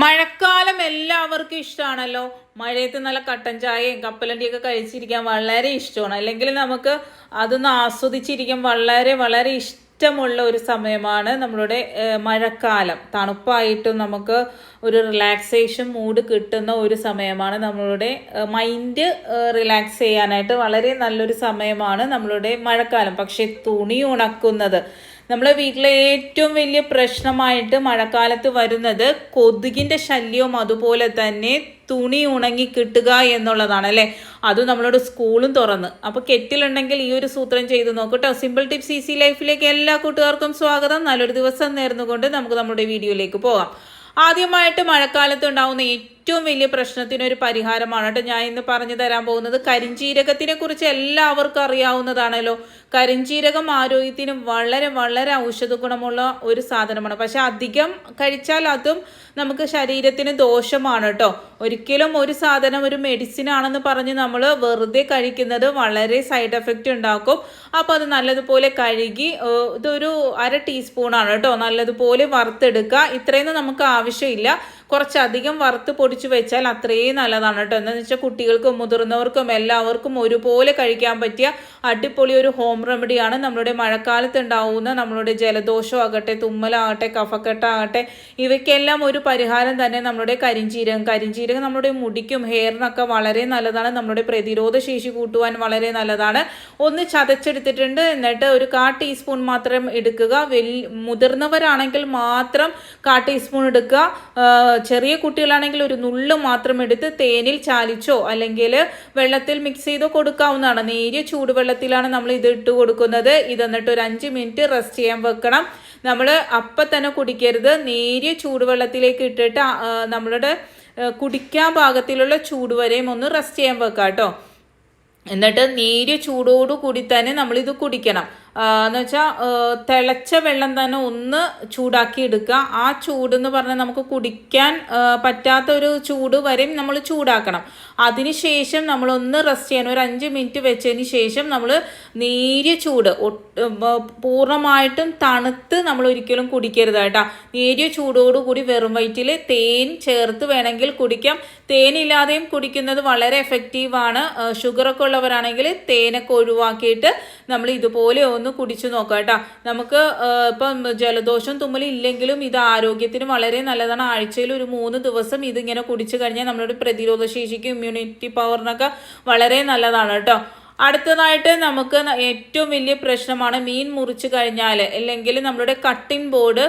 മഴക്കാലം എല്ലാവർക്കും ഇഷ്ടമാണല്ലോ. മഴയത്ത് നല്ല കട്ടൻ ചായയും കപ്പലണ്ടിയൊക്കെ കഴിച്ചിരിക്കാൻ വളരെ ഇഷ്ടമാണ്. അല്ലെങ്കിൽ നമുക്ക് അതൊന്ന് ആസ്വദിച്ചിരിക്കാൻ വളരെ വളരെ ഇഷ്ടമുള്ള ഒരു സമയമാണ് നമ്മളുടെ മഴക്കാലം. തണുപ്പായിട്ടും നമുക്ക് ഒരു റിലാക്സേഷൻ മൂഡ് കിട്ടുന്ന ഒരു സമയമാണ്. നമ്മളുടെ മൈൻഡ് റിലാക്സ് ചെയ്യാനായിട്ട് വളരെ നല്ലൊരു സമയമാണ് നമ്മളുടെ മഴക്കാലം. പക്ഷേ തുണി ഉണക്കുന്നത് നമ്മളെ വീട്ടിലെ ഏറ്റവും വലിയ പ്രശ്നമായിട്ട് മഴക്കാലത്ത് വരുന്നത് കൊതുകിൻ്റെ ശല്യവും അതുപോലെ തന്നെ തുണി ഉണങ്ങി കിട്ടുക എന്നുള്ളതാണ് അല്ലേ. അതും നമ്മളോട് സ്കൂളും തുറന്ന്. അപ്പോൾ കെറ്റിലുണ്ടെങ്കിൽ ഈ ഒരു സൂത്രം ചെയ്ത് നോക്കട്ടോ. സിമ്പിൾ ടിപ്സ് ഈസി ലൈഫിലേക്ക് എല്ലാ കൂട്ടുകാർക്കും സ്വാഗതം. നല്ലൊരു ദിവസം നേർന്നുകൊണ്ട് നമുക്ക് നമ്മുടെ വീഡിയോയിലേക്ക് പോകാം. ആദ്യമായിട്ട് മഴക്കാലത്ത് ഉണ്ടാകുന്ന ഏറ്റവും വലിയ പ്രശ്നത്തിനൊരു പരിഹാരമാണ് കേട്ടോ ഞാൻ ഇന്ന് പറഞ്ഞു തരാൻ പോകുന്നത്. കരിഞ്ജീരകത്തിനെ കുറിച്ച് എല്ലാവർക്കും അറിയാവുന്നതാണല്ലോ. കരിഞ്ജീരകം ആരോഗ്യത്തിന് വളരെ വളരെ ഔഷധ ഗുണമുള്ള ഒരു സാധനമാണ്. പക്ഷെ അധികം കഴിച്ചാൽ അതും നമുക്ക് ശരീരത്തിന് ദോഷമാണ് കേട്ടോ. ഒരിക്കലും ഒരു സാധനം ഒരു മെഡിസിൻ ആണെന്ന് പറഞ്ഞ് നമ്മൾ വെറുതെ കഴിക്കുന്നത് വളരെ സൈഡ് എഫക്റ്റ് ഉണ്ടാക്കും. അപ്പോൾ അത് നല്ലതുപോലെ കഴുകി ഇതൊരു 1/2 ടീസ്പൂണാണ് കേട്ടോ, നല്ലതുപോലെ വറുത്തെടുക്കുക. ഇത്രയൊന്നും നമുക്ക് ആവശ്യമില്ല. കുറച്ചധികം വറുത്ത് പൊടിച്ച് വെച്ചാൽ അത്രയും നല്ലതാണ് കേട്ടോ. എന്താണെന്ന് വെച്ചാൽ കുട്ടികൾക്കും മുതിർന്നവർക്കും എല്ലാവർക്കും ഒരുപോലെ കഴിക്കാൻ പറ്റിയ അടിപൊളി ഒരു ഹോം റെമഡിയാണ്. നമ്മളുടെ മഴക്കാലത്ത് ഉണ്ടാവുന്ന നമ്മളുടെ ജലദോഷം ആകട്ടെ, തുമ്മലാകട്ടെ, കഫക്കെട്ടാകട്ടെ, ഇവയ്ക്കെല്ലാം ഒരു പരിഹാരം തന്നെ നമ്മളുടെ കരിഞ്ജീരകം. കരിഞ്ജീരകം നമ്മുടെ മുടിക്കും ഹെയറിനൊക്കെ വളരെ നല്ലതാണ്. നമ്മുടെ പ്രതിരോധ ശേഷി കൂട്ടുവാൻ വളരെ നല്ലതാണ്. ഒന്ന് ചതച്ചെടുത്തിട്ടുണ്ട്. എന്നിട്ട് ഒരു 1/4 ടീസ്പൂൺ മാത്രം എടുക്കുക. മുതിർന്നവരാണെങ്കിൽ മാത്രം 1/4 ടീസ്പൂൺ എടുക്കുക. ചെറിയ കുട്ടികളാണെങ്കിൽ ഒരു നുള്ളു മാത്രം എടുത്ത് തേനിൽ ചാലിച്ചോ അല്ലെങ്കിൽ വെള്ളത്തിൽ മിക്സ് ചെയ്തോ കൊടുക്കാവുന്നതാണ്. നേരിയ ചൂടുവെള്ളത്തിലാണ് നമ്മൾ ഇത് ഇട്ട് കൊടുക്കുന്നത്. ഇത് എന്നിട്ട് ഒരു 5 മിനിറ്റ് റെസ്റ്റ് ചെയ്യാൻ വെക്കണം. നമ്മൾ അപ്പം തന്നെ കുടിക്കരുത്. നേരിയ ചൂടുവെള്ളത്തിലേക്ക് ഇട്ടിട്ട് നമ്മളുടെ കുടിക്കാൻ പാകത്തിലുള്ള ചൂട് വരെയും ഒന്ന് റെസ്റ്റ് ചെയ്യാൻ വെക്കാം കേട്ടോ. എന്നിട്ട് നേരിയ ചൂടോടു കൂടി തന്നെ നമ്മളിത് കുടിക്കണം. എന്ന് വെച്ചാൽ തിളച്ച വെള്ളം തന്നെ ഒന്ന് ചൂടാക്കി എടുക്കുക. ആ ചൂടെന്ന് പറഞ്ഞാൽ നമുക്ക് കുടിക്കാൻ പറ്റാത്ത ഒരു ചൂട് വരെയും നമ്മൾ ചൂടാക്കണം. അതിനുശേഷം നമ്മളൊന്ന് റെസ്റ്റ് ചെയ്യണം. ഒരു 5 മിനിറ്റ് വെച്ചതിന് ശേഷം നമ്മൾ നേരിയ ചൂട് പൂർണ്ണമായിട്ടും തണുത്ത് നമ്മൾ ഒരിക്കലും കുടിക്കരുത് കേട്ടോ. നേരിയ ചൂടോടുകൂടി വെറും വയറ്റിൽ തേൻ ചേർത്ത് വേണമെങ്കിൽ കുടിക്കാം. തേനില്ലാതെയും കുടിക്കുന്നത് വളരെ എഫക്റ്റീവാണ്. ഷുഗറൊക്കെ ഉള്ളവരാണെങ്കിൽ തേനൊക്കെ ഒഴിവാക്കിയിട്ട് നമ്മൾ ഇതുപോലെ ഒന്ന് കുടിച്ചു നോക്കാം കേട്ടോ. നമുക്ക് ഇപ്പം ജലദോഷം തുമ്മലും ഇല്ലെങ്കിലും ഇത് ആരോഗ്യത്തിന് വളരെ നല്ലതാണ്. ആഴ്ചയിൽ ഒരു 3 ദിവസം ഇതിങ്ങനെ കുടിച്ചു കഴിഞ്ഞാൽ നമ്മളുടെ പ്രതിരോധ ശേഷിക്കും ഇമ്മ്യൂണിറ്റി പവറിനൊക്കെ വളരെ നല്ലതാണ് കേട്ടോ. അടുത്തതായിട്ട് നമുക്ക് ഏറ്റവും വലിയ പ്രശ്നമാണ് മീൻ മുറിച്ച് കഴിഞ്ഞാൽ അല്ലെങ്കിൽ നമ്മളുടെ കട്ടിംഗ് ബോർഡ്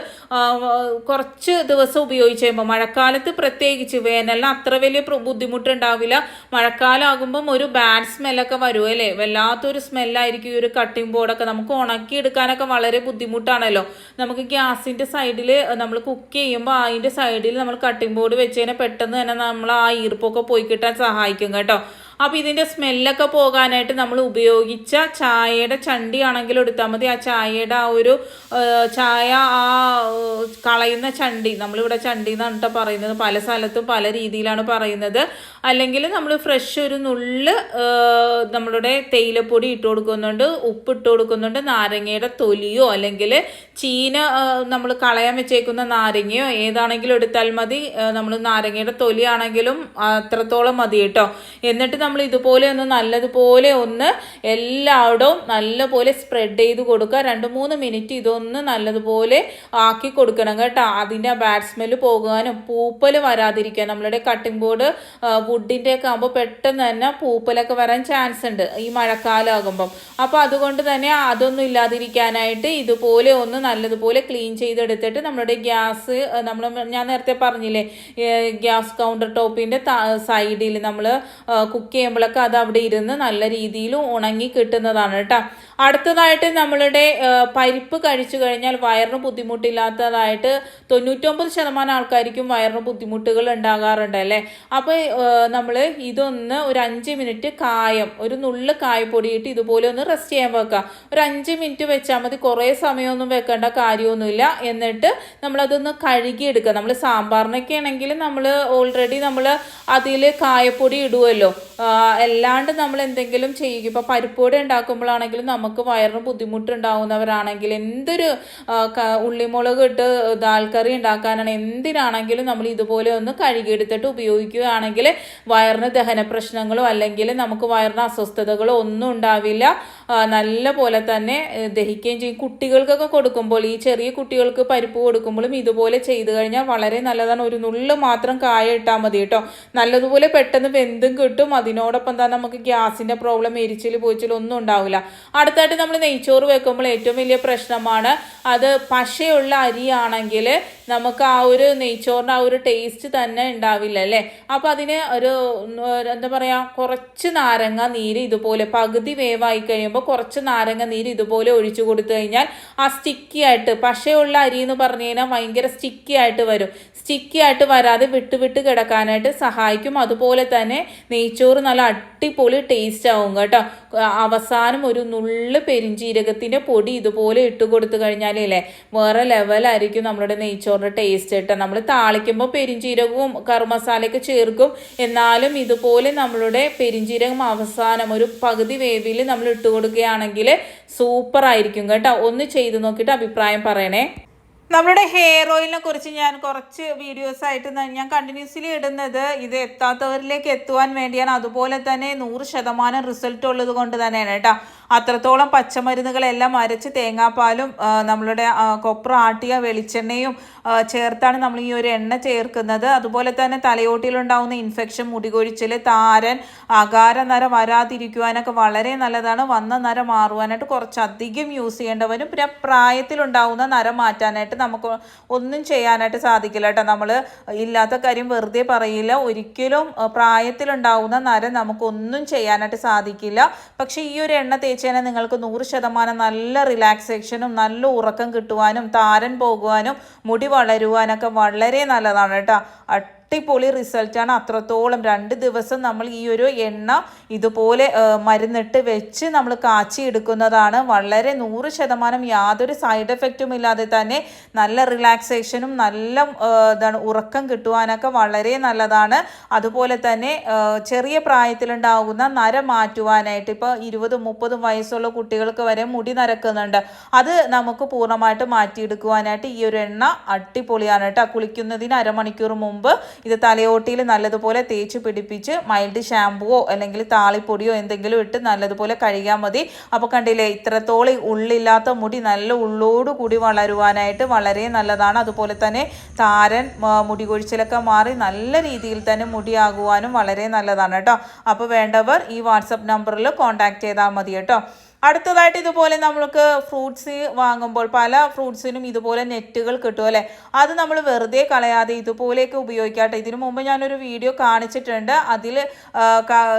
കുറച്ച് ദിവസം ഉപയോഗിച്ച് കഴിയുമ്പോൾ, മഴക്കാലത്ത് പ്രത്യേകിച്ച്, വേനലിന് അത്ര വലിയ ബുദ്ധിമുട്ടുണ്ടാവില്ല. മഴക്കാലം ആകുമ്പം ഒരു ബാഡ് സ്മെല്ലൊക്കെ വരും അല്ലേ. വല്ലാത്തൊരു സ്മെല്ലായിരിക്കും ഈ ഒരു കട്ടിംഗ് ബോർഡൊക്കെ. നമുക്ക് ഉണക്കി എടുക്കാനൊക്കെ വളരെ ബുദ്ധിമുട്ടാണല്ലോ. നമുക്ക് ഗ്യാസിൻ്റെ സൈഡിൽ നമ്മൾ കുക്ക് ചെയ്യുമ്പോൾ അതിൻ്റെ സൈഡിൽ നമ്മൾ കട്ടിംഗ് ബോർഡ് വെച്ച് കഴിഞ്ഞാൽ പെട്ടെന്ന് തന്നെ നമ്മൾ ആ ഈർപ്പൊക്കെ പോയി കിട്ടാൻ സഹായിക്കും കേട്ടോ. അപ്പോൾ ഇതിൻ്റെ സ്മെല്ലൊക്കെ പോകാനായിട്ട് നമ്മൾ ഉപയോഗിച്ച ചായയുടെ ചണ്ടി ആണെങ്കിലും എടുത്താൽ മതി. ആ ചായയുടെ ആ ഒരു ചായ കളയുന്ന ചണ്ടി, നമ്മളിവിടെ ചണ്ടി എന്നാണ് കേട്ടോ പറയുന്നത്. പല സ്ഥലത്തും പല രീതിയിലാണ് പറയുന്നത്. അല്ലെങ്കിൽ നമ്മൾ ഫ്രഷ് ഒരു നുള്ള് നമ്മളുടെ തേയിലപ്പൊടി ഇട്ട് കൊടുക്കുന്നുണ്ട്, ഉപ്പ് ഇട്ട് കൊടുക്കുന്നുണ്ട്, നാരങ്ങയുടെ തൊലിയോ അല്ലെങ്കിൽ ചീന നമ്മൾ കളയാൻ വെച്ചേക്കുന്ന നാരങ്ങയോ ഏതാണെങ്കിലും എടുത്താൽ മതി. നമ്മൾ നാരങ്ങയുടെ തൊലി ആണെങ്കിലും അത്രത്തോളം മതി കേട്ടോ. എന്നിട്ട് നമ്മൾ ഇതുപോലെ ഒന്ന് നല്ലതുപോലെ ഒന്ന് എല്ലായിടവും നല്ലപോലെ സ്പ്രെഡ് ചെയ്ത് കൊടുക്കുക. 2-3 മിനിറ്റ് ഇതൊന്ന് നല്ലതുപോലെ ആക്കി കൊടുക്കണം കേട്ടോ. അതിൻ്റെ ബാഡ് സ്മെല്ല് പോകാനും പൂപ്പൽ വരാതിരിക്കാൻ. നമ്മളുടെ കട്ടിംഗ് ബോർഡ് വുഡിൻ്റെ ഒക്കെ ആകുമ്പോൾ പെട്ടെന്ന് തന്നെ പൂപ്പലൊക്കെ വരാൻ ചാൻസ് ഉണ്ട് ഈ മഴക്കാലം ആകുമ്പം. അപ്പോൾ അതുകൊണ്ട് തന്നെ അതൊന്നും ഇല്ലാതിരിക്കാനായിട്ട് ഇതുപോലെ ഒന്ന് നല്ലതുപോലെ ക്ലീൻ ചെയ്തെടുത്തിട്ട് നമ്മളുടെ ഗ്യാസ് ഞാൻ നേരത്തെ പറഞ്ഞില്ലേ, ഗ്യാസ് കൗണ്ടർ ടോപ്പിൻ്റെ സൈഡിൽ നമ്മൾ കുക്ക് ചെയ്യുമ്പോഴൊക്കെ അത് അവിടെ ഇരുന്ന് നല്ല രീതിയിൽ ഉണങ്ങി കിട്ടുന്നതാണ് കേട്ടോ. അടുത്തതായിട്ട് നമ്മളുടെ പരിപ്പ് കഴിച്ചു കഴിഞ്ഞാൽ വയറിന് ബുദ്ധിമുട്ടില്ലാത്തതായിട്ട് 99% ആൾക്കാർക്കും വയറിന് ബുദ്ധിമുട്ടുകൾ ഉണ്ടാകാറുണ്ട് അല്ലേ. അപ്പോൾ നമ്മൾ ഇതൊന്ന് ഒരു 5 മിനിറ്റ് ഒരു നുള്ള് കായപ്പൊടിയിട്ട് ഇതുപോലെ ഒന്ന് റെസ്റ്റ് ചെയ്യാൻ വെക്കുക. ഒരു 5 മിനിറ്റ് വെച്ചാൽ മതി. കുറേ സമയമൊന്നും വെക്കേണ്ട കാര്യമൊന്നുമില്ല. എന്നിട്ട് നമ്മളതൊന്ന് കഴുകിയെടുക്കുക. നമ്മൾ സാമ്പാറിനൊക്കെ ആണെങ്കിൽ നമ്മൾ ഓൾറെഡി നമ്മൾ അതിൽ കായപ്പൊടി ഇടുമല്ലോ. അല്ലാണ്ട് നമ്മൾ എന്തെങ്കിലും ചെയ്യും. ഇപ്പോൾ പരിപ്പോടെ ഉണ്ടാക്കുമ്പോഴാണെങ്കിലും നമുക്ക് നമുക്ക് വയറിന് ബുദ്ധിമുട്ടുണ്ടാവുന്നവരാണെങ്കിൽ എന്തൊരു ഉള്ളിമുളക് ഇട്ട് ദാൽ കറി ഉണ്ടാക്കാനാണ് എന്തിനാണെങ്കിലും നമ്മൾ ഇതുപോലെ ഒന്ന് കഴുകിയെടുത്തിട്ട് ഉപയോഗിക്കുകയാണെങ്കിൽ വയറിന് ദഹന പ്രശ്നങ്ങളോ അല്ലെങ്കിൽ നമുക്ക് വയറിന് അസ്വസ്ഥതകളോ ഒന്നും ഉണ്ടാവില്ല. നല്ല പോലെ തന്നെ ദഹിക്കുകയും ചെയ്യും. കുട്ടികൾക്കൊക്കെ കൊടുക്കുമ്പോൾ ഈ ചെറിയ കുട്ടികൾക്ക് പരിപ്പ് കൊടുക്കുമ്പോഴും ഇതുപോലെ ചെയ്തു കഴിഞ്ഞാൽ വളരെ നല്ലതാണ്. ഒരു നുള്ളു മാത്രം കായ ഇട്ടാൽ മതി കേട്ടോ. നല്ലതുപോലെ പെട്ടെന്ന് വെന്തും കിട്ടും. അതിനോടൊപ്പം തന്നെ നമുക്ക് ഗ്യാസിൻ്റെ പ്രോബ്ലം, എരിച്ചിൽ പോയിച്ചിൽ ഒന്നും ഉണ്ടാവില്ല. അടുത്തായിട്ട് നമ്മൾ നെയ്ച്ചോറ് വെക്കുമ്പോൾ ഏറ്റവും വലിയ പ്രശ്നമാണ് അത് പശയുള്ള അരിയാണെങ്കിൽ നമുക്ക് ആ ഒരു നെയ്ച്ചോറിൻ്റെ ആ ഒരു ടേസ്റ്റ് തന്നെ ഉണ്ടാവില്ല അല്ലേ. അപ്പോൾ അതിന് ഒരു എന്താ പറയുക, കുറച്ച് നാരങ്ങ നീര് ഇതുപോലെ പകുതി വേവായി കഴിയുമ്പോൾ കുറച്ച് നാരങ്ങ നീര് ഇതുപോലെ ഒഴിച്ചു കൊടുത്തു കഴിഞ്ഞാൽ ആ സ്റ്റിക്കി ആയിട്ട്, പശയുള്ള അരി എന്ന് പറഞ്ഞു കഴിഞ്ഞാൽ ഭയങ്കര സ്റ്റിക്കി ആയിട്ട് വരും. സ്റ്റിക്കി ആയിട്ട് വരാതെ വിട്ട് വിട്ട് കിടക്കാനായിട്ട് സഹായിക്കും. അതുപോലെ തന്നെ നെയ്ച്ചോറ് നല്ല അടിപൊളി ടേസ്റ്റ് ആവും കേട്ടോ. അവസാനം ഒരു നുള്ള് പെരിഞ്ചീരകത്തിൻ്റെ പൊടി ഇതുപോലെ ഇട്ട് കൊടുത്തു കഴിഞ്ഞാലേ വേറെ ലെവലായിരിക്കും നമ്മളുടെ നെയ്ച്ചോറിൻ്റെ ടേസ്റ്റ് കേട്ടോ. നമ്മൾ താളിക്കുമ്പോൾ പെരിഞ്ചീരകവും കറി മസാലയൊക്കെ ചേർക്കും. എന്നാലും ഇതുപോലെ നമ്മളുടെ പെരിഞ്ചീരകം അവസാനം ഒരു പകുതി വേവിൽ നമ്മൾ ഇട്ട് കൊടുക്കുകയാണെങ്കിൽ സൂപ്പർ ആയിരിക്കും കേട്ടോ. ഒന്ന് ചെയ്ത് നോക്കിയിട്ട് അഭിപ്രായം പറയണേ. നമ്മളുടെ ഹെയർ ഓയിലിനെ കുറിച്ച് ഞാൻ കുറച്ച് വീഡിയോസായിട്ട് ഞാൻ കണ്ടിന്യൂസ്ലി ഇടുന്നത് ഇത് എത്താത്തവരിലേക്ക് എത്തുവാൻ വേണ്ടിയാണ്. അതുപോലെ തന്നെ 100% റിസൾട്ട് ഉള്ളത് കൊണ്ട് തന്നെയാണ് കേട്ടോ. അത്രത്തോളം പച്ചമരുന്നുകളെല്ലാം അരച്ച് തേങ്ങാപ്പാലും നമ്മളുടെ കൊപ്ര ആട്ടിയ വെളിച്ചെണ്ണയും ചേർത്താണ് നമ്മൾ ഈ ഒരു എണ്ണ ചേർക്കുന്നത്. അതുപോലെ തന്നെ തലയോട്ടിയിലുണ്ടാവുന്ന ഇൻഫെക്ഷൻ, മുടികൊഴിച്ചിൽ, താരൻ, അകാര നര വരാതിരിക്കുവാനൊക്കെ വളരെ നല്ലതാണ്. വന്ന നര മാറുവാനായിട്ട് കുറച്ചധികം യൂസ് ചെയ്യേണ്ടവരും പിന്നെ പ്രായത്തിലുണ്ടാവുന്ന നര മാറ്റാനായിട്ട് നമുക്ക് ഒന്നും ചെയ്യാനായിട്ട് സാധിക്കില്ല കേട്ടോ. നമ്മൾ ഇല്ലാത്ത കാര്യം വെറുതെ പറയില്ല. ഒരിക്കലും പ്രായത്തിലുണ്ടാവുന്ന നര നമുക്കൊന്നും ചെയ്യാനായിട്ട് സാധിക്കില്ല. പക്ഷേ ഈ ഒരു എണ്ണ തേച്ച് കഴിഞ്ഞാൽ നിങ്ങൾക്ക് 100% നല്ല റിലാക്സേഷനും നല്ല ഉറക്കം കിട്ടുവാനും താരൻ പോകുവാനും മുടി വളരുവാനൊക്കെ വളരെ നല്ലതാണ് കേട്ടോ. അടിപൊളി റിസൾട്ടാണ്. അത്രത്തോളം 2 ദിവസം നമ്മൾ ഈ ഒരു എണ്ണ ഇതുപോലെ മരുന്നിട്ട് വെച്ച് നമ്മൾ കാച്ചി എടുക്കുന്നതാണ്. വളരെ 100% യാതൊരു സൈഡ് എഫക്റ്റും ഇല്ലാതെ തന്നെ നല്ല റിലാക്സേഷനും നല്ല ഉറക്കം കിട്ടുവാനൊക്കെ വളരെ നല്ലതാണ്. അതുപോലെ തന്നെ ചെറിയ പ്രായത്തിലുണ്ടാകുന്ന നര മാറ്റുവാനായിട്ട് ഇപ്പോൾ 20-30 വയസ്സുള്ള കുട്ടികൾക്ക് വരെ മുടി നരക്കുന്നുണ്ട്. അത് നമുക്ക് പൂർണ്ണമായിട്ട് മാറ്റിയെടുക്കുവാനായിട്ട് ഈ ഒരു എണ്ണ അടിപൊളിയാണ് കേട്ടോ. കുളിക്കുന്നതിന് അരമണിക്കൂർ മുമ്പ് ഇത് തലയോട്ടിയിൽ നല്ലതുപോലെ തേച്ച് പിടിപ്പിച്ച് മൈൽഡ് ഷാമ്പുവോ അല്ലെങ്കിൽ താളിപ്പൊടിയോ എന്തെങ്കിലും ഇട്ട് നല്ലതുപോലെ കഴുകിയാൽ മതി. അപ്പോൾ കണ്ടില്ലേ, ഇത്രത്തോളം ഉള്ളില്ലാത്ത മുടി നല്ല ഉള്ളോട് കൂടി വളരുവാനായിട്ട് വളരെ നല്ലതാണ്. അതുപോലെ തന്നെ താരൻ, മുടി കൊഴിച്ചിലൊക്കെ മാറി നല്ല രീതിയിൽ തന്നെ മുടിയാകുവാനും വളരെ നല്ലതാണ് കേട്ടോ. അപ്പോൾ വേണ്ടവർ ഈ വാട്സപ്പ് നമ്പറിൽ കോൺടാക്ട് ചെയ്താൽ മതി കേട്ടോ. അടുത്തതായിട്ട് ഇതുപോലെ നമ്മൾക്ക് ഫ്രൂട്ട്സ് വാങ്ങുമ്പോൾ പല ഫ്രൂട്ട്സിനും ഇതുപോലെ നെറ്റുകൾ കിട്ടും അല്ലേ. അത് നമ്മൾ വെറുതെ കളയാതെ ഇതുപോലെയൊക്കെ ഉപയോഗിക്കാട്ടെ. ഇതിനു മുമ്പ് ഞാനൊരു വീഡിയോ കാണിച്ചിട്ടുണ്ട്. അതിൽ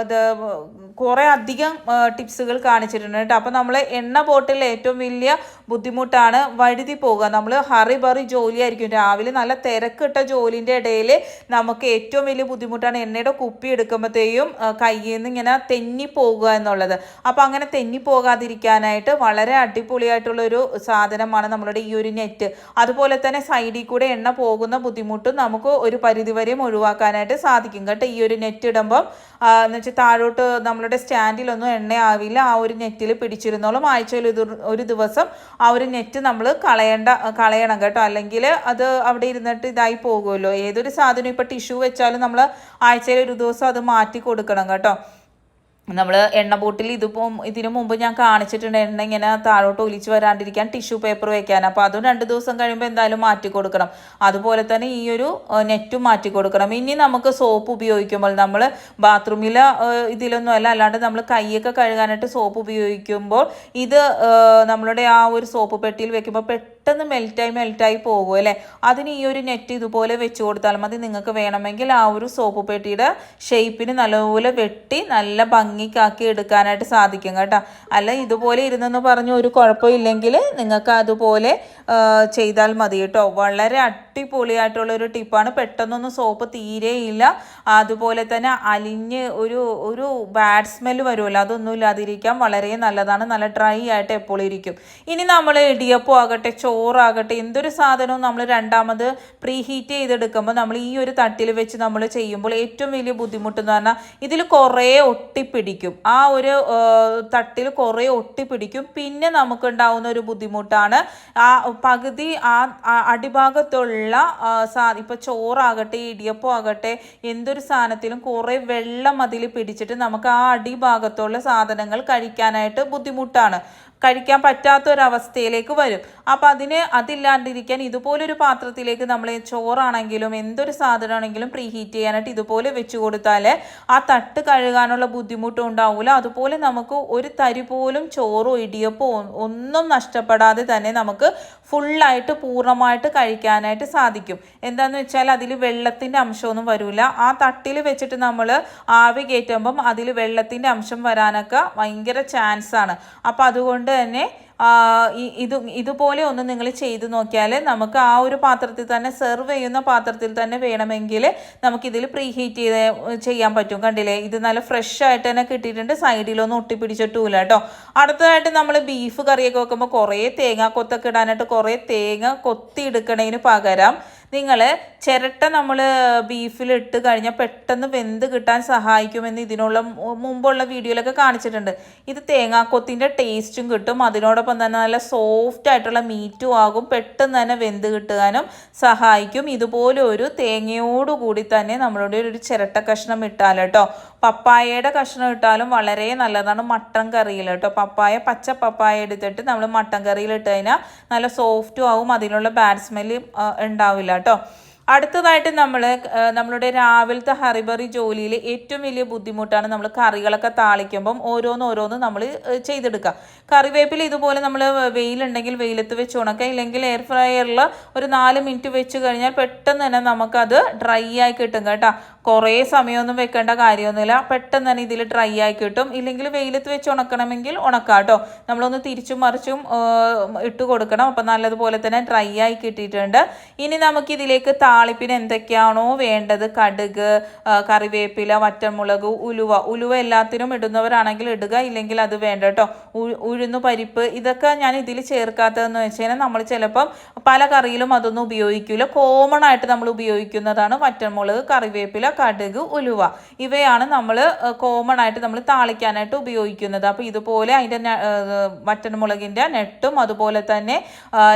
കുറേ അധികം ടിപ്സുകൾ കാണിച്ചിട്ടുണ്ട് കേട്ടോ. അപ്പോൾ നമ്മൾ എണ്ണ ബോട്ടിൽ ഏറ്റവും വലിയ ബുദ്ധിമുട്ടാണ് വഴുതി പോകുക. നമ്മൾ ഹറി ബറി ജോലിയായിരിക്കും, രാവിലെ നല്ല തിരക്കിട്ട ജോലിൻ്റെ ഇടയിൽ നമുക്ക് ഏറ്റവും വലിയ ബുദ്ധിമുട്ടാണ് എണ്ണയുടെ കുപ്പി എടുക്കുമ്പോഴത്തേക്കും കയ്യിൽ നിന്ന് ഇങ്ങനെ തെന്നി പോകുക എന്നുള്ളത്. അപ്പോൾ അങ്ങനെ തെന്നി പോകാതിരിക്കാനായിട്ട് വളരെ അടിപൊളിയായിട്ടുള്ളൊരു സാധനമാണ് നമ്മളുടെ ഈ ഒരു നെറ്റ്. അതുപോലെ തന്നെ സൈഡിൽ കൂടെ എണ്ണ പോകുന്ന ബുദ്ധിമുട്ടും നമുക്ക് ഒരു പരിധിവരെയും ഒഴിവാക്കാനായിട്ട് സാധിക്കും കേട്ടോ. ഈ ഒരു നെറ്റ് ഇടുമ്പം എന്ന് വെച്ചാൽ താഴോട്ട് നമ്മളുടെ സ്റ്റാൻഡിലൊന്നും എണ്ണ ആവില്ല. ആ ഒരു നെറ്റിൽ പിടിച്ചിരുന്നോളും. ആഴ്ചയിൽ ഒരു ദിവസം ആ ഒരു നെറ്റ് നമ്മൾ കളയണം കേട്ടോ. അല്ലെങ്കിൽ അത് അവിടെ ഇരുന്നിട്ട് ഇതായി പോകുമല്ലോ. ഏതൊരു സാധനം ഇപ്പോൾ ടിഷ്യൂ വെച്ചാലും നമ്മൾ ആഴ്ചയിൽ ഒരു ദിവസം അത് മാറ്റി കൊടുക്കണം കേട്ടോ. നമ്മൾ എണ്ണ ബോട്ടിൽ ഇതിനു മുമ്പ് ഞാൻ കാണിച്ചിട്ടുണ്ട് എണ്ണ ഇങ്ങനെ താഴോട്ട് ഒലിച്ച് വരാണ്ടിരിക്കാൻ ടിഷ്യൂ പേപ്പർ വെക്കാൻ. അപ്പോൾ അതും 2 ദിവസം കഴിയുമ്പോൾ എന്തായാലും മാറ്റി കൊടുക്കണം. അതുപോലെ തന്നെ ഈ ഒരു നെറ്റും മാറ്റി കൊടുക്കണം. ഇനി നമുക്ക് സോപ്പ് ഉപയോഗിക്കുമ്പോൾ നമ്മൾ ബാത്റൂമിൽ ഇതിലൊന്നും അല്ലാണ്ട് നമ്മൾ കൈയൊക്കെ കഴുകാനായിട്ട് സോപ്പ് ഉപയോഗിക്കുമ്പോൾ ഇത് നമ്മളുടെ ആ ഒരു സോപ്പ് പെട്ടിയിൽ വെക്കുമ്പോൾ പെട്ടെന്ന് മെൽറ്റായി പോകും അല്ലേ. അതിന് ഈ ഒരു നെറ്റ് ഇതുപോലെ വെച്ച് കൊടുത്താൽ മതി. നിങ്ങൾക്ക് വേണമെങ്കിൽ ആ ഒരു സോപ്പ് പെട്ടിയുടെ ഷേപ്പിന് നല്ലപോലെ വെട്ടി നല്ല ഭംഗിക്കാക്കി എടുക്കാനായിട്ട് സാധിക്കും കേട്ടോ. അല്ല ഇതുപോലെ ഇരുന്നെന്ന് പറഞ്ഞ് ഒരു കുഴപ്പമില്ലെങ്കിൽ നിങ്ങൾക്ക് അതുപോലെ ചെയ്താൽ മതി കേട്ടോ. വളരെ അടിപൊളിയായിട്ടുള്ളൊരു ടിപ്പാണ്. പെട്ടെന്നൊന്നും സോപ്പ് തീരെയില്ല. അതുപോലെ തന്നെ അലിഞ്ഞ് ഒരു ബാഡ് സ്മെല്ല് വരുമല്ലോ, അതൊന്നും ഇല്ലാതിരിക്കാൻ വളരെ നല്ലതാണ്. നല്ല ഡ്രൈ ആയിട്ട് എപ്പോഴും ഇരിക്കും. ഇനി നമ്മൾ ഇടിയപ്പം ആകട്ടെ ചോറാകട്ടെ എന്തൊരു സാധനവും നമ്മൾ രണ്ടാമത് പ്രീ ഹീറ്റ് ചെയ്തെടുക്കുമ്പോൾ നമ്മൾ ഈ ഒരു തട്ടിൽ വെച്ച് നമ്മൾ ചെയ്യുമ്പോൾ ഏറ്റവും വലിയ ബുദ്ധിമുട്ടെന്ന് പറഞ്ഞാൽ ഇതിൽ കുറേ ഒട്ടിപ്പിടിക്കും. ആ ഒരു തട്ടിൽ കുറേ ഒട്ടിപ്പിടിക്കും. പിന്നെ നമുക്കുണ്ടാവുന്ന ഒരു ബുദ്ധിമുട്ടാണ് ആ പകുതി അടിഭാഗത്തുള്ള ഇപ്പോൾ ചോറാകട്ടെ ഇടിയപ്പം ആകട്ടെ എന്തൊരു സാധനത്തിലും കുറേ വെള്ളം അതിൽ പിടിച്ചിട്ട് നമുക്ക് ആ അടിഭാഗത്തുള്ള സാധനങ്ങൾ കഴിക്കാനായിട്ട് ബുദ്ധിമുട്ടാണ്, കഴിക്കാൻ പറ്റാത്തൊരവസ്ഥയിലേക്ക് വരും. അപ്പം അതില്ലാണ്ടിരിക്കാൻ ഇതുപോലൊരു പാത്രത്തിലേക്ക് നമ്മൾ ചോറാണെങ്കിലും എന്തൊരു സാധനമാണെങ്കിലും പ്രീ ഹീറ്റ് ചെയ്യാനായിട്ട് ഇതുപോലെ വെച്ച് കൊടുത്താൽ ആ തട്ട് കഴുകാനുള്ള ബുദ്ധിമുട്ടും ഉണ്ടാവില്ല. അതുപോലെ നമുക്ക് ഒരു തരി പോലും ചോറോ ഇടിയപ്പോ ഒന്നും നഷ്ടപ്പെടാതെ തന്നെ നമുക്ക് ഫുള്ളായിട്ട് പൂർണ്ണമായിട്ട് കഴിക്കാനായിട്ട് സാധിക്കും. എന്താണെന്ന് വെച്ചാൽ അതിൽ വെള്ളത്തിൻ്റെ അംശമൊന്നും വരില്ല. ആ തട്ടിൽ വെച്ചിട്ട് നമ്മൾ ആവി കയറ്റുമ്പം അതിൽ വെള്ളത്തിൻ്റെ അംശം വരാനൊക്കെ ഭയങ്കര ചാൻസാണ്. അപ്പം അതുകൊണ്ട് തന്നെ ഇതുപോലെ ഒന്ന് നിങ്ങൾ ചെയ്ത് നോക്കിയാൽ നമുക്ക് ആ ഒരു പാത്രത്തിൽ തന്നെ സെർവ് ചെയ്യുന്ന പാത്രത്തിൽ തന്നെ വേണമെങ്കിൽ നമുക്കിതിൽ പ്രീ ഹീറ്റ് ചെയ്യാൻ പറ്റും. കണ്ടില്ലേ, ഇത് നല്ല ഫ്രഷ് ആയിട്ട് തന്നെ കിട്ടിയിട്ടുണ്ട്, സൈഡിലൊന്നും ഒട്ടിപ്പിടിച്ചിട്ടുമില്ല കേട്ടോ. അടുത്തതായിട്ട് നമ്മൾ ബീഫ് കറിയൊക്കെ വെക്കുമ്പോൾ കുറേ തേങ്ങ കൊത്തൊക്കെ ഇടാനായിട്ട് കുറേ തേങ്ങ കൊത്തി എടുക്കണതിന് പകരം നിങ്ങൾ ചിരട്ട നമ്മൾ ബീഫിലിട്ട് കഴിഞ്ഞാൽ പെട്ടെന്ന് വെന്ത് കിട്ടാൻ സഹായിക്കുമെന്ന് ഇതിനുള്ള മുമ്പുള്ള വീഡിയോയിലൊക്കെ കാണിച്ചിട്ടുണ്ട്. ഇത് തേങ്ങാക്കൊത്തിൻ്റെ ടേസ്റ്റും കിട്ടും, അതിനോടൊപ്പം തന്നെ നല്ല സോഫ്റ്റ് ആയിട്ടുള്ള മീറ്റും ആകും, പെട്ടെന്ന് തന്നെ വെന്ത് കിട്ടാനും സഹായിക്കും. ഇതുപോലെ ഒരു തേങ്ങയോടുകൂടി തന്നെ നമ്മളുടെ ഒരു ചിരട്ട കഷ്ണം ഇട്ടാൽ കേട്ടോ, പപ്പായയുടെ കഷ്ണം ഇട്ടാലും വളരെ നല്ലതാണ് മട്ടൻ കറിയിൽ കേട്ടോ. പച്ച പപ്പായ എടുത്തിട്ട് നമ്മൾ മട്ടൻ കറിയിൽ ഇട്ട് കഴിഞ്ഞാൽ നല്ല സോഫ്റ്റും ആവും, അതിനുള്ള ബാഡ് സ്മെല്ല് ഉണ്ടാവില്ല കേട്ടോ. അടുത്തതായിട്ട് നമ്മളുടെ രാവിലത്തെ ഹറിബറി ജോലിയിൽ ഏറ്റവും വലിയ ബുദ്ധിമുട്ടാണ് നമ്മൾ കറികളൊക്കെ താളിക്കുമ്പം ഓരോന്ന് നമ്മൾ ചെയ്തെടുക്കുക. കറിവേപ്പില ഇതുപോലെ നമ്മൾ വെയിലുണ്ടെങ്കിൽ വെയിലത്ത് വെച്ച് ഉണക്കുക, ഇല്ലെങ്കിൽ എയർ ഫ്രയറിൽ ഒരു 4 മിനിറ്റ് വെച്ച് കഴിഞ്ഞാൽ പെട്ടെന്ന് തന്നെ നമുക്കത് ഡ്രൈ ആയി കിട്ടും കേട്ടോ. കുറേ സമയമൊന്നും വെക്കേണ്ട കാര്യമൊന്നുമില്ല, പെട്ടെന്ന് തന്നെ ഇതിൽ ഡ്രൈ ആയി കിട്ടും. ഇല്ലെങ്കിൽ വെയിലത്ത് വെച്ച് ഉണക്കണമെങ്കിൽ ഉണക്കാം കേട്ടോ. നമ്മളൊന്ന് തിരിച്ചും മറിച്ചും ഇട്ട് കൊടുക്കണം. അപ്പം നല്ലതുപോലെ തന്നെ ഡ്രൈ ആയി കിട്ടിയിട്ടുണ്ട്. ഇനി നമുക്കിതിലേക്ക് താളിപ്പിന് എന്തൊക്കെയാണോ വേണ്ടത്, കടുക്, കറിവേപ്പില, വറ്റൻമുളക്, ഉലുവ എല്ലാത്തിനും ഇടുന്നവരാണെങ്കിൽ ഇടുക, ഇല്ലെങ്കിൽ അത് വേണ്ട കേട്ടോ. ഉഴുന്നു പരിപ്പ് ഇതൊക്കെ ഞാൻ ഇതിൽ ചേർക്കാത്തതെന്ന് വെച്ച് കഴിഞ്ഞാൽ നമ്മൾ ചിലപ്പം പല കറിയിലും അതൊന്നും ഉപയോഗിക്കില്ല. കോമൺ ആയിട്ട് നമ്മൾ ഉപയോഗിക്കുന്നതാണ് വറ്റൻമുളക്, കറിവേപ്പില, കടുക്, ഉലുവ. ഇവയാണ് നമ്മൾ കോമൺ ആയിട്ട് നമ്മൾ താളിക്കാനായിട്ട് ഉപയോഗിക്കുന്നത്. അപ്പോൾ ഇതുപോലെ അതിൻ്റെ വറ്റൻമുളകിൻ്റെ നെട്ടും അതുപോലെ തന്നെ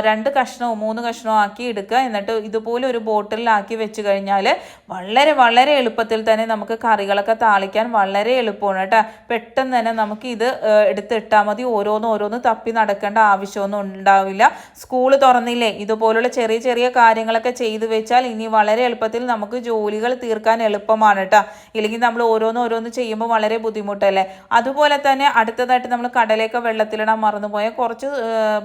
2 കഷ്ണവും 3 കഷ്ണവും ആക്കി എടുക്കുക. എന്നിട്ട് ഇതുപോലെ ഒരു ബോട്ടിലാക്കി വെച്ച് കഴിഞ്ഞാൽ വളരെ വളരെ എളുപ്പത്തിൽ തന്നെ നമുക്ക് കറികളൊക്കെ താളിക്കാൻ വളരെ എളുപ്പമാണ് കേട്ടോ. പെട്ടെന്ന് തന്നെ നമുക്ക് ഇത് എടുത്തിട്ടാൽ മതി, ഓരോന്ന് തപ്പി നടക്കേണ്ട ആവശ്യമൊന്നും ഉണ്ടാവില്ല. സ്കൂൾ തുറന്നില്ലേ, ഇതുപോലുള്ള ചെറിയ ചെറിയ കാര്യങ്ങളൊക്കെ ചെയ്തു വെച്ചാൽ ഇനി വളരെ എളുപ്പത്തിൽ നമുക്ക് ജോലികൾ തീർക്കാൻ എളുപ്പമാണ് കേട്ടോ. ഇല്ലെങ്കിൽ നമ്മൾ ഓരോന്ന് ചെയ്യുമ്പോൾ വളരെ ബുദ്ധിമുട്ടല്ലേ. അതുപോലെ തന്നെ അടുത്തതായിട്ട് നമ്മൾ കടലയൊക്കെ വെള്ളത്തിലിടാൻ മറന്നുപോയാൽ കുറച്ച്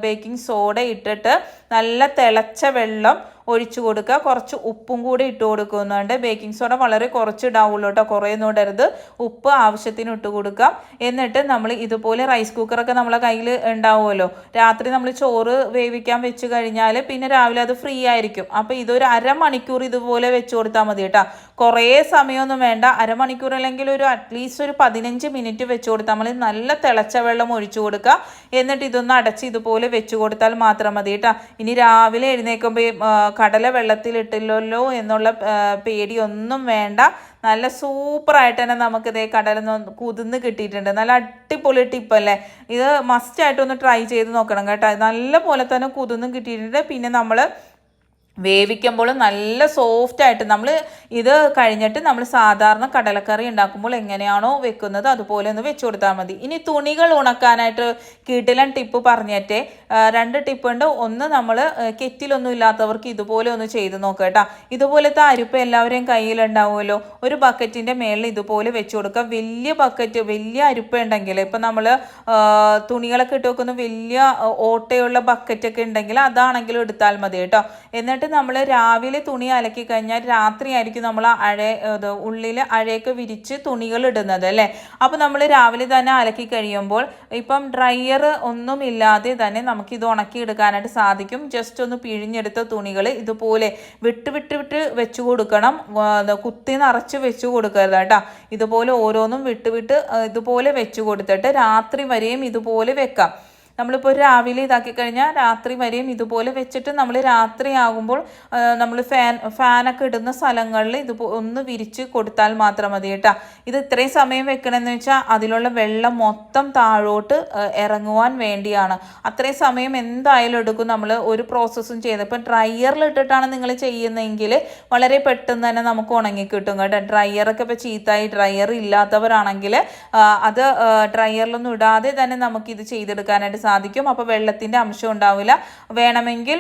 ബേക്കിംഗ് സോഡ ഇട്ടിട്ട് നല്ല തിളച്ച വെള്ളം ഒഴിച്ചു കൊടുക്കുക, കുറച്ച് ഉപ്പും കൂടി ഇട്ട് കൊടുക്കുന്നുണ്ട്. ബേക്കിംഗ് സോഡ വളരെ കുറച്ച് ഇടാവുള്ളൂ കേട്ടോ, കുറേയൊന്നും ഇടരുത്. ഉപ്പ് ആവശ്യത്തിന് ഇട്ട് കൊടുക്കാം. എന്നിട്ട് നമ്മൾ ഇതുപോലെ റൈസ് കുക്കറൊക്കെ നമ്മളെ കയ്യിൽ ഉണ്ടാവുമല്ലോ, രാത്രി നമ്മൾ ചോറ് വേവിക്കാൻ വെച്ച് കഴിഞ്ഞാൽ പിന്നെ രാവിലെ അത് ഫ്രീ ആയിരിക്കും. അപ്പോൾ ഇതൊരു അരമണിക്കൂർ ഇതുപോലെ വെച്ച് കൊടുത്താൽ മതി കേട്ടോ. കുറേ സമയമൊന്നും വേണ്ട, അരമണിക്കൂർ അല്ലെങ്കിൽ അറ്റ്ലീസ്റ്റ് ഒരു 15 മിനിറ്റ് വെച്ച് കൊടുത്താൽ മതി. നല്ല തിളച്ച വെള്ളം ഒഴിച്ചു കൊടുക്കുക, എന്നിട്ട് ഇതൊന്ന് അടച്ച് ഇതുപോലെ വെച്ച് കൊടുത്താൽ മാത്രം മതി കേട്ടോ. ഇനി രാവിലെ എഴുന്നേൽക്കുമ്പോൾ കടല വെള്ളത്തിലിട്ടില്ലല്ലോ എന്നുള്ള പേടിയൊന്നും വേണ്ട. നല്ല സൂപ്പറായിട്ട് തന്നെ നമുക്കിതേ കടല കുതിർന്ന് കിട്ടിയിട്ടുണ്ട്. നല്ല അടിപൊളി ടിപ്പല്ലേ, ഇത് മസ്റ്റായിട്ടൊന്ന് ട്രൈ ചെയ്ത് നോക്കണം കേട്ടോ. നല്ല പോലെ തന്നെ കുതിർന്ന് കിട്ടിയിട്ടുണ്ട്. പിന്നെ നമ്മൾ വേവിക്കുമ്പോൾ നല്ല സോഫ്റ്റായിട്ട് നമ്മൾ ഇത് കഴിഞ്ഞിട്ട് നമ്മൾ സാധാരണ കടലക്കറി ഉണ്ടാക്കുമ്പോൾ എങ്ങനെയാണോ വെക്കുന്നത് അതുപോലെ ഒന്ന് വെച്ച് കൊടുത്താൽ മതി. ഇനി തുണികൾ ഉണക്കാനായിട്ട് കിടിലൻ ടിപ്പ് പറഞ്ഞേറ്റേ, 2 ടിപ്പുണ്ട്. ഒന്ന് നമ്മൾ കെറ്റിലൊന്നും ഇല്ലാത്തവർക്ക് ഇതുപോലെ ഒന്ന് ചെയ്ത് നോക്കുക കേട്ടോ. ഇതുപോലത്തെ അരിപ്പ് എല്ലാവരെയും കയ്യിലുണ്ടാവുമല്ലോ, ഒരു ബക്കറ്റിൻ്റെ മേളിൽ ഇതുപോലെ വെച്ച് കൊടുക്കുക. വലിയ ബക്കറ്റ് വലിയ അരിപ്പ് ഉണ്ടെങ്കിൽ ഇപ്പം നമ്മൾ തുണികളൊക്കെ ഇട്ട് വെക്കുന്ന വലിയ ഓട്ടയുള്ള ബക്കറ്റൊക്കെ ഉണ്ടെങ്കിൽ അതാണെങ്കിലും എടുത്താൽ മതി കേട്ടോ. എന്നിട്ട് നമ്മൾ രാവിലെ തുണി അലക്കി കഴിഞ്ഞാൽ രാത്രിയായിരിക്കും നമ്മൾ ഉള്ളിൽ അഴയൊക്കെ വിരിച്ച് തുണികൾ ഇടുന്നത് അല്ലേ. അപ്പോൾ നമ്മൾ രാവിലെ തന്നെ അലക്കി കഴിയുമ്പോൾ ഇപ്പം ഡ്രയർ ഒന്നും ഇല്ലാതെ തന്നെ നമുക്കിത് ഉണക്കി എടുക്കാനായിട്ട് സാധിക്കും. ജസ്റ്റ് ഒന്ന് പിഴിഞ്ഞെടുത്ത തുണികൾ ഇതുപോലെ വിട്ട് വെച്ച് കൊടുക്കണം, കുത്തി നിറച്ച് വെച്ച് കൊടുക്കരുത് കേട്ടോ. ഇതുപോലെ ഓരോന്നും വിട്ട് ഇതുപോലെ വെച്ച് കൊടുത്തിട്ട് രാത്രി വരെയും ഇതുപോലെ വെക്കാം. നമ്മളിപ്പോൾ രാവിലെ ഇതാക്കി കഴിഞ്ഞാൽ രാത്രി വരെയും ഇതുപോലെ വെച്ചിട്ട് നമ്മൾ രാത്രി ആകുമ്പോൾ നമ്മൾ ഫാനൊക്കെ ഇടുന്ന സ്ഥലങ്ങളിൽ ഒന്ന് വിരിച്ച് കൊടുത്താൽ മാത്രം മതി കേട്ടോ. ഇത് ഇത്രയും സമയം വെക്കണമെന്ന് വെച്ചാൽ അതിലുള്ള വെള്ളം മൊത്തം താഴോട്ട് ഇറങ്ങുവാൻ വേണ്ടിയാണ്. അത്രയും സമയം എന്തായാലും എടുക്കും നമ്മൾ ഒരു പ്രോസസ്സും ചെയ്ത്. ഇപ്പം ഡ്രയറിൽ ഇട്ടിട്ടാണ് നിങ്ങൾ ചെയ്യുന്നതെങ്കിൽ വളരെ പെട്ടെന്ന് തന്നെ നമുക്ക് ഉണങ്ങി കിട്ടും കേട്ടോ. ഡ്രയറൊക്കെ ഇപ്പോൾ ചീത്തായി ഡ്രയർ ഇല്ലാത്തവരാണെങ്കിൽ അത് ഡ്രയറിലൊന്നും ഇടാതെ തന്നെ നമുക്കിത് ചെയ്തെടുക്കാനായിട്ട് സാധിക്കും. അപ്പോൾ വെള്ളത്തിൻ്റെ അംശം ഉണ്ടാവില്ല. വേണമെങ്കിൽ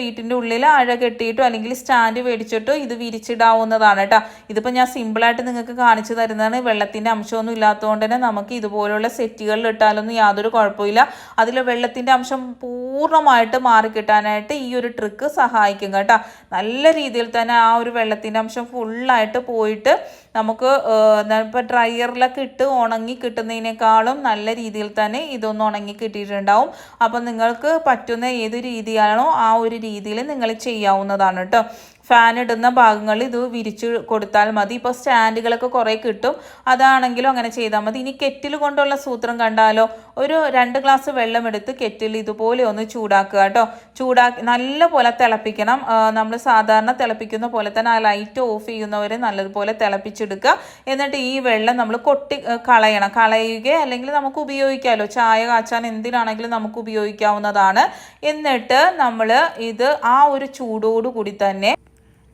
വീട്ടിൻ്റെ ഉള്ളിൽ അഴ കെട്ടിയിട്ടോ അല്ലെങ്കിൽ സ്റ്റാൻഡ് മേടിച്ചിട്ടോ ഇത് വിരിച്ചിടാവുന്നതാണ് കേട്ടോ. ഇതിപ്പോൾ ഞാൻ സിമ്പിളായിട്ട് നിങ്ങൾക്ക് കാണിച്ചു തരുന്നതാണ്. വെള്ളത്തിൻ്റെ അംശമൊന്നും ഇല്ലാത്തതുകൊണ്ട് തന്നെ നമുക്ക് ഇതുപോലുള്ള സെറ്റുകളിൽ ഇട്ടാലൊന്നും യാതൊരു കുഴപ്പമില്ല. അതിൽ വെള്ളത്തിൻ്റെ അംശം പൂർണ്ണമായിട്ട് മാറിക്കിട്ടാനായിട്ട് ഈ ഒരു ട്രിക്ക് സഹായിക്കും കേട്ടോ. നല്ല രീതിയിൽ തന്നെ ആ ഒരു വെള്ളത്തിൻ്റെ അംശം ഫുള്ളായിട്ട് പോയിട്ട് നമുക്ക് ഇപ്പോൾ ഡ്രയറിലൊക്കെ ഇട്ട് ഉണങ്ങി കിട്ടുന്നതിനേക്കാളും നല്ല രീതിയിൽ തന്നെ ഇതൊന്ന് ഉണങ്ങി കിട്ടിയിട്ടുണ്ടാവും. അപ്പം നിങ്ങൾക്ക് പറ്റുന്ന ഏത് രീതിയാണോ ആ ഒരു രീതിയിൽ നിങ്ങൾ ചെയ്യാവുന്നതാണ് കേട്ടോ. ഫാൻ ഇടുന്ന ഭാഗങ്ങളിൽ ഇത് വിരിച്ച് കൊടുത്താൽ മതി. ഇപ്പോൾ സ്റ്റാൻഡുകളൊക്കെ കുറേ കിട്ടും, അതാണെങ്കിലും അങ്ങനെ ചെയ്താൽ മതി. ഇനി കെറ്റിൽ കൊണ്ടുള്ള സൂത്രം കണ്ടാലോ, ഒരു 2 ഗ്ലാസ് വെള്ളം എടുത്ത് കെറ്റിൽ ഇതുപോലെ ഒന്ന് ചൂടാക്കുക കേട്ടോ. ചൂടാക്കി നല്ല പോലെ തിളപ്പിക്കണം. നമ്മൾ സാധാരണ തിളപ്പിക്കുന്ന പോലെ തന്നെ ആ ലൈറ്റ് ഓഫ് ചെയ്യുന്നവരെ നല്ലതുപോലെ തിളപ്പിച്ചെടുക്കുക. എന്നിട്ട് ഈ വെള്ളം നമ്മൾ കളയുക അല്ലെങ്കിൽ നമുക്ക് ഉപയോഗിക്കാമല്ലോ. ചായ കാച്ചാൻ എന്തിനാണെങ്കിലും നമുക്ക് ഉപയോഗിക്കാവുന്നതാണ്. എന്നിട്ട് നമ്മൾ ഇത് ആ ഒരു ചൂടോടുകൂടി തന്നെ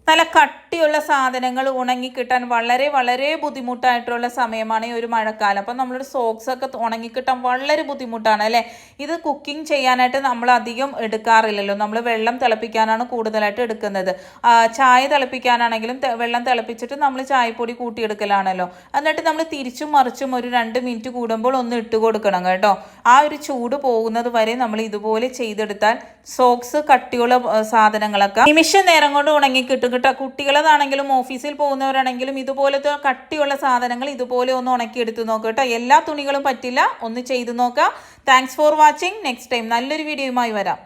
നല്ല കട്ടിയുള്ള സാധനങ്ങൾ ഉണങ്ങിക്കിട്ടാൻ വളരെ വളരെ ബുദ്ധിമുട്ടായിട്ടുള്ള സമയമാണ് ഈ ഒരു മഴക്കാലം. അപ്പം നമ്മളുടെ സോക്സൊക്കെ ഉണങ്ങിക്കിട്ടാൻ വളരെ ബുദ്ധിമുട്ടാണ് അല്ലേ. ഇത് കുക്കിംഗ് ചെയ്യാനായിട്ട് നമ്മൾ അധികം എടുക്കാറില്ലല്ലോ. നമ്മൾ വെള്ളം തിളപ്പിക്കാനാണ് കൂടുതലായിട്ട് എടുക്കുന്നത്. ചായ തിളപ്പിക്കാനാണെങ്കിലും വെള്ളം തിളപ്പിച്ചിട്ട് നമ്മൾ ചായപ്പൊടി കൂട്ടിയെടുക്കലാണല്ലോ. എന്നിട്ട് നമ്മൾ തിരിച്ചും മറിച്ചും ഒരു 2 മിനിറ്റ് കൂടുമ്പോൾ ഒന്ന് ഇട്ട് കൊടുക്കണം കേട്ടോ. ആ ഒരു ചൂട് പോകുന്നത് വരെ നമ്മൾ ഇതുപോലെ ചെയ്തെടുത്താൽ സോക്സ് കട്ടിയുള്ള സാധനങ്ങളൊക്കെ നിമിഷ നേരം കൊണ്ട് ഉണങ്ങിക്കിട്ടും കേട്ടോ. കുട്ടികളതാണെങ്കിലും ഓഫീസിൽ പോകുന്നവരാണെങ്കിലും ഇതുപോലത്തെ കട്ടിയുള്ള സാധനങ്ങൾ ഇതുപോലെ ഒന്ന് ഉണക്കി എടുത്ത് നോക്കുക കേട്ടോ. എല്ലാ തുണികളും പറ്റില്ല, ഒന്ന് ചെയ്ത് നോക്കുക. Thanks for watching. Next time നല്ലൊരു വീഡിയോയുമായി വരാം.